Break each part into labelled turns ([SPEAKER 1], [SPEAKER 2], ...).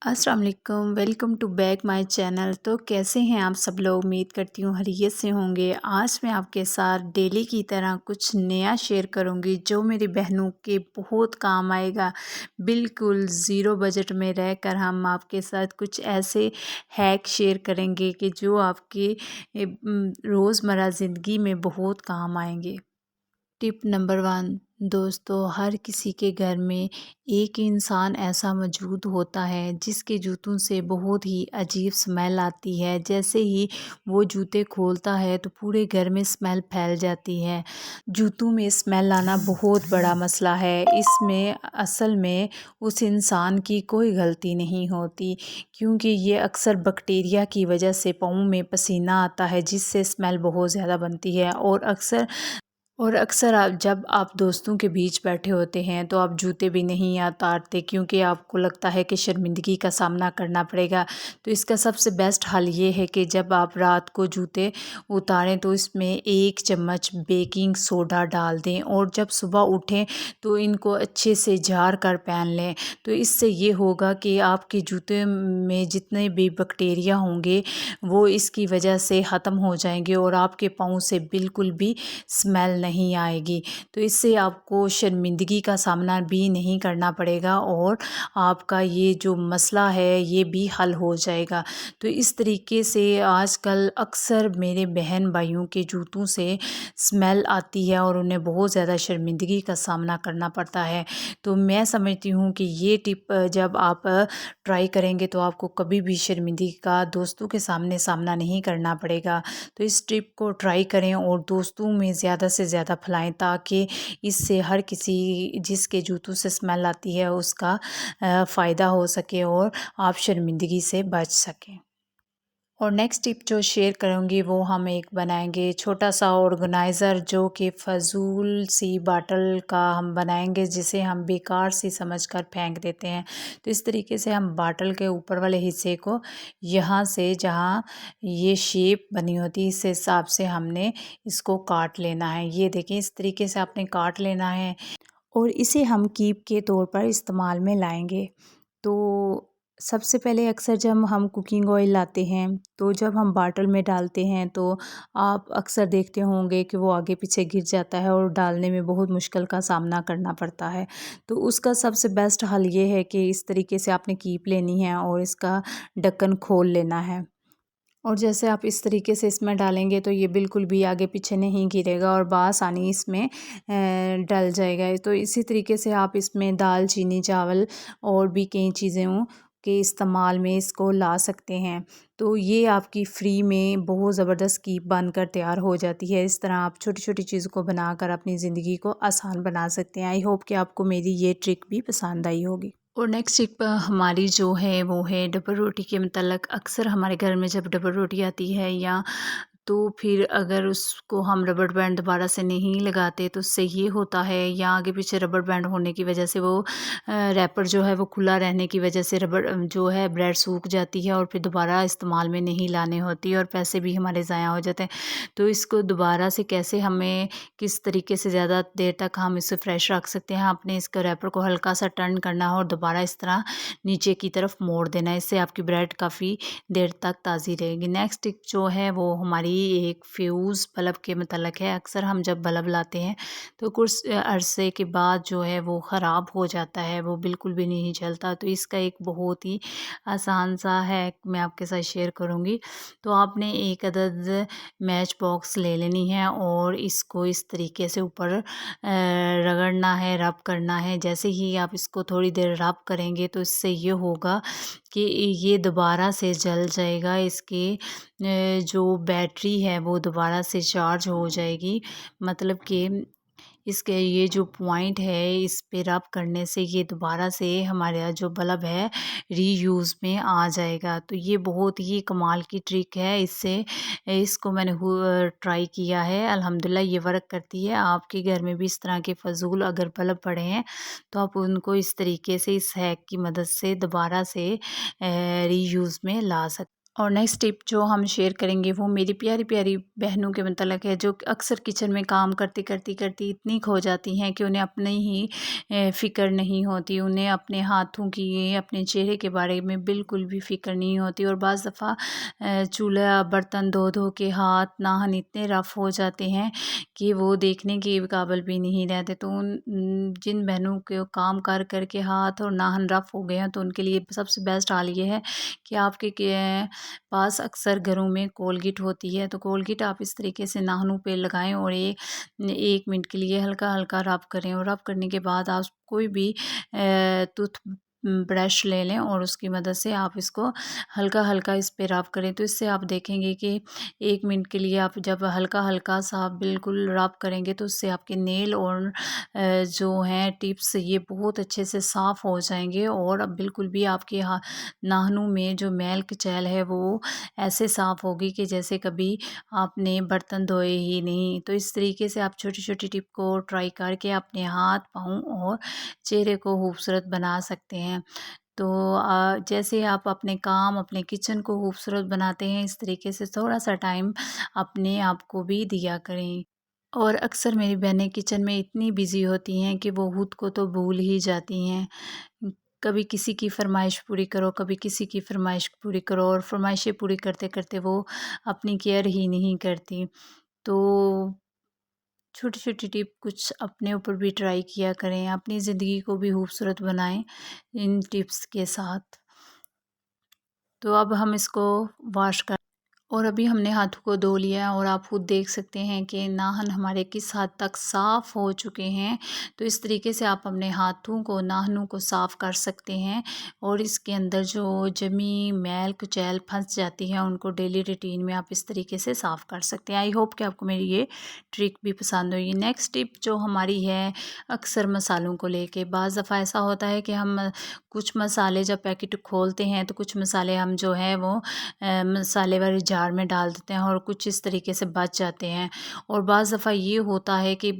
[SPEAKER 1] अस्सलाम वालेकुम, welcome to back my channel. तो कैसे हैं आप सब लोग? उम्मीद करती हूँ खैरियत से होंगे। आज मैं आपके साथ डेली की तरह कुछ नया शेयर करूँगी जो मेरी बहनों के बहुत काम आएगा। बिल्कुल ज़ीरो बजट में रहकर हम आपके साथ कुछ ऐसे हैक शेयर करेंगे कि जो आपके रोज़मर्रा ज़िंदगी में बहुत काम आएंगे। Tip number 1। दोस्तों, हर किसी के घर में एक इंसान ऐसा मौजूद होता है जिसके जूतों से बहुत ही अजीब स्मेल आती है। जैसे ही वो जूते खोलता है तो पूरे घर में स्मेल फैल जाती है। जूतों में स्मेल आना बहुत बड़ा मसला है। इसमें असल में उस इंसान की कोई गलती नहीं होती, क्योंकि ये अक्सर बैक्टीरिया की वजह से पाँव में पसीना आता है जिससे स्मेल बहुत ज़्यादा बनती है। और अक्सर आप जब आप दोस्तों के बीच बैठे होते हैं तो आप जूते भी नहीं उतारते, क्योंकि आपको लगता है कि शर्मिंदगी का सामना करना पड़ेगा। तो इसका सबसे बेस्ट हल ये है कि जब आप रात को जूते उतारें तो इसमें 1 चम्मच बेकिंग सोडा डाल दें और जब सुबह उठें तो इनको अच्छे से झाड़ कर पहन लें। तो इससे ये होगा कि आपके जूते में जितने भी बैक्टीरिया होंगे वो इसकी वजह से ख़त्म हो जाएंगे और आपके पाँव से बिल्कुल भी स्मेल नहीं आएगी। तो इससे आपको शर्मिंदगी का सामना भी नहीं करना पड़ेगा और आपका ये जो मसला है ये भी हल हो जाएगा। तो इस तरीके से आजकल अक्सर मेरे बहन भाइयों के जूतों से स्मेल आती है और उन्हें बहुत ज़्यादा शर्मिंदगी का सामना करना पड़ता है। तो मैं समझती हूँ कि ये टिप जब आप ट्राई करेंगे तो आपको कभी भी शर्मिंदगी का दोस्तों के सामने सामना नहीं करना पड़ेगा। तो इस टिप को ट्राई करें और दोस्तों में ज़्यादा से ज़्यादा फैलाएँ, ताकि इससे हर किसी जिसके जूतों से स्मेल आती है उसका फ़ायदा हो सके और आप शर्मिंदगी से बच सकें। और नेक्स्ट टिप जो शेयर करूँगी वो हम एक बनाएंगे छोटा सा ऑर्गेनाइज़र, जो कि फ़जूल सी बॉटल का हम बनाएंगे जिसे हम बेकार सी समझकर फेंक देते हैं। तो इस तरीके से हम बॉटल के ऊपर वाले हिस्से को यहाँ से जहाँ ये शेप बनी होती है इस हिसाब से हमने इसको काट लेना है। ये देखिए, इस तरीके से आपने काट लेना है और इसे हम कीप के तौर पर इस्तेमाल में लाएंगे। तो सबसे पहले अक्सर जब हम कुकिंग ऑयल लाते हैं तो जब हम बाटल में डालते हैं तो आप अक्सर देखते होंगे कि वो आगे पीछे गिर जाता है और डालने में बहुत मुश्किल का सामना करना पड़ता है। तो उसका सबसे बेस्ट हल ये है कि इस तरीके से आपने कीप लेनी है और इसका ढक्कन खोल लेना है। और जैसे आप इस तरीके से इसमें डालेंगे तो ये बिल्कुल भी आगे पीछे नहीं गिरेगा और बआसानी इसमें डल जाएगा। तो इसी तरीके से आप इसमें दाल चीनी चावल और भी कई चीज़ों के इस्तेमाल में इसको ला सकते हैं। तो ये आपकी फ्री में बहुत ज़बरदस्त कीप बनकर तैयार हो जाती है। इस तरह आप छोटी छोटी चीज़ों को बनाकर अपनी ज़िंदगी को आसान बना सकते हैं। आई होप कि आपको मेरी ये ट्रिक भी पसंद आई होगी। और नेक्स्ट टिप हमारी जो है वो है डबल रोटी के मतलब अक्सर हमारे घर में जब डबल रोटी आती है या तो फिर अगर उसको हम रबड़ बैंड दोबारा से नहीं लगाते तो उससे ये होता है, या आगे पीछे रबड़ बैंड होने की वजह से वो रैपर जो है वो खुला रहने की वजह से रबड़ जो है ब्रेड सूख जाती है और फिर दोबारा इस्तेमाल में नहीं लाने होती और पैसे भी हमारे ज़ाया हो जाते हैं। तो इसको दोबारा से कैसे हमें किस तरीके से ज़्यादा देर तक हम इसे फ्रेश रख सकते हैं, आपने इसका रैपर को हल्का सा टर्न करना है और दोबारा इस तरह नीचे की तरफ मोड़ देना है। इससे आपकी ब्रेड काफ़ी देर तक ताज़ी रहेगी। नेक्स्ट टिप जो है वो हमारी एक फ्यूज़ बल्ब के मतलब है। अक्सर हम जब बल्ब लाते हैं तो कुछ अरसे के बाद जो है वो ख़राब हो जाता है, वो बिल्कुल भी नहीं जलता। तो इसका एक बहुत ही आसान सा हैक मैं आपके साथ शेयर करूँगी। तो आपने एक अदद मैच बॉक्स ले लेनी है और इसको इस तरीके से ऊपर रगड़ना है, रब करना है। जैसे ही आप इसको थोड़ी देर रब करेंगे तो इससे ये होगा कि ये दोबारा से जल जाएगा। इसकी जो बैटरी है वो दोबारा से चार्ज हो जाएगी। मतलब कि इसके ये जो पॉइंट है इस पे रब करने से ये दोबारा से हमारा जो बल्ब है रीयूज़ में आ जाएगा। तो ये बहुत ही कमाल की ट्रिक है। इसको मैंने ट्राई किया है, अल्हम्दुलिल्लाह ये वर्क करती है। आपके घर में भी इस तरह के फ़ज़ूल अगर बल्ब पड़े हैं तो आप उनको इस तरीके से इस हैक की मदद से दोबारा से रीयूज़ में ला सकते। और नेक्स्ट टिप जो हम शेयर करेंगे वो मेरी प्यारी प्यारी बहनों के मतलब है, जो अक्सर किचन में काम करती करती करती इतनी खो जाती हैं कि उन्हें अपनी ही फ़िक्र नहीं होती, उन्हें अपने हाथों की, अपने चेहरे के बारे में बिल्कुल भी फ़िक्र नहीं होती। और बाज़ दफ़ा चूल्हा बर्तन धो धो के हाथ नाखून इतने रफ़ हो जाते हैं कि वो देखने के काबिल भी नहीं रहते। तो जिन बहनों के काम कर कर के हाथ और नाखून रफ़ हो गए हैं, तो उनके लिए सबसे बेस्ट हाल ये है कि आपके पास अक्सर घरों में कोलगेट होती है, तो कोलगेट आप इस तरीके से नाखूनों पे लगाएं और 1 मिनट के लिए हल्का-हल्का रब करें। और रब करने के बाद आप कोई भी टूथ ब्रश ले लें और उसकी मदद से आप इसको हल्का-हल्का इस पे रब करें। तो इससे आप देखेंगे कि 1 मिनट के लिए आप जब हल्का-हल्का सा बिल्कुल रब करेंगे, तो उससे आपके नेल और जो हैं टिप्स ये बहुत अच्छे से साफ़ हो जाएँगे और अब बिल्कुल भी आपके नाखूनों में जो मैल कुचैल है वो ऐसे साफ़ होगी कि जैसे कभी आपने बर्तन धोए ही नहीं। तो इस तरीके से आप छोटी-छोटी टिप को ट्राई करके अपने हाथ, पाँव और चेहरे को खूबसूरत बना सकते हैं। तो जैसे आप अपने काम, अपने किचन को खूबसूरत बनाते हैं, इस तरीके से थोड़ा-सा टाइम अपने आप को भी दिया करें। और अक्सर मेरी बहनें किचन में इतनी बिज़ी होती हैं कि वो खुद को तो भूल ही जाती हैं। कभी किसी की फ़रमाइश पूरी करो, कभी किसी की फ़रमाइश पूरी करो और फ़रमाइशें पूरी करते-करते वो अपनी केयर ही नहीं करती। तो छोटी-छोटी टिप कुछ अपने ऊपर भी ट्राई किया करें, अपनी ज़िंदगी को भी खूबसूरत बनाएँ इन टिप्स के साथ। तो अब हम इसको वॉश कर और अभी हमने हाथों को धो लिया है और आप खुद देख सकते हैं कि नाखून हमारे किस हद तक साफ़ हो चुके हैं। तो इस तरीके से आप अपने हाथों को, नाखूनों को साफ़ कर सकते हैं और इसके अंदर जो जमी मैल कुचैल फंस जाती है उनको डेली रूटीन में आप इस तरीके से साफ़ कर सकते हैं। आई होप कि आपको मेरी ये ट्रिक भी पसंद होगी। नेक्स्ट टिप जो हमारी है अक्सर मसालों को लेके, बाज़ दफ़ा ऐसा होता है कि हम कुछ मसाले जब पैकेट खोलते हैं तो कुछ मसाले हम जो है वो मसाले वाले जार में डाल देते हैं और कुछ इस तरीके से बच जाते हैं। और बाज़ दफ़ा ये होता है कि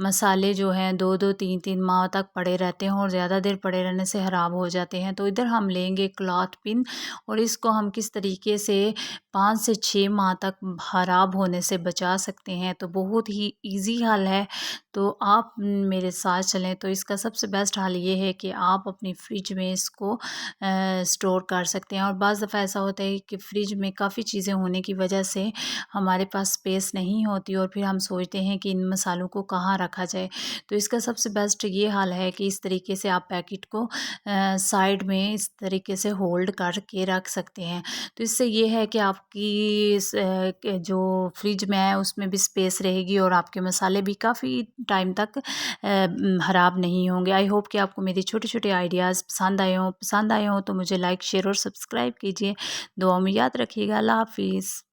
[SPEAKER 1] मसाले जो हैं 2-2 3-3 माह तक पड़े रहते हैं और ज़्यादा देर पड़े रहने से ख़राब हो जाते हैं। तो इधर हम लेंगे क्लॉथ पिन और इसको हम किस तरीके से 5 से 6 माह तक ख़राब होने से बचा सकते हैं। तो बहुत ही ईज़ी हल है, तो आप मेरे साथ चलें। तो इसका सबसे बेस्ट हल ये है कि आप अपनी फ्रिज में इसको स्टोर कर सकते हैं। और बाज़ दफ़ा ऐसा होता है कि फ्रिज में काफ़ी चीज़ें होने की वजह से हमारे पास स्पेस नहीं होती और फिर हम सोचते हैं कि इन मसालों को कहाँ रखा जाए। तो इसका सबसे बेस्ट ये हल है कि इस तरीके से आप पैकेट को साइड में इस तरीके से होल्ड करके रख सकते हैं। तो इससे ये है कि आपकी जो फ्रिज में है उसमें भी स्पेस रहेगी और आपके मसाले भी काफ़ी टाइम तक ख़राब नहीं होंगे। आई होप कि आपको मेरे छोटे-छोटे आइडियाज़ पसंद आए हों तो मुझे लाइक, शेयर और सब्सक्राइब कीजिए। दुआ में याद रखिएगा। अल्लाह हाफ़िज़।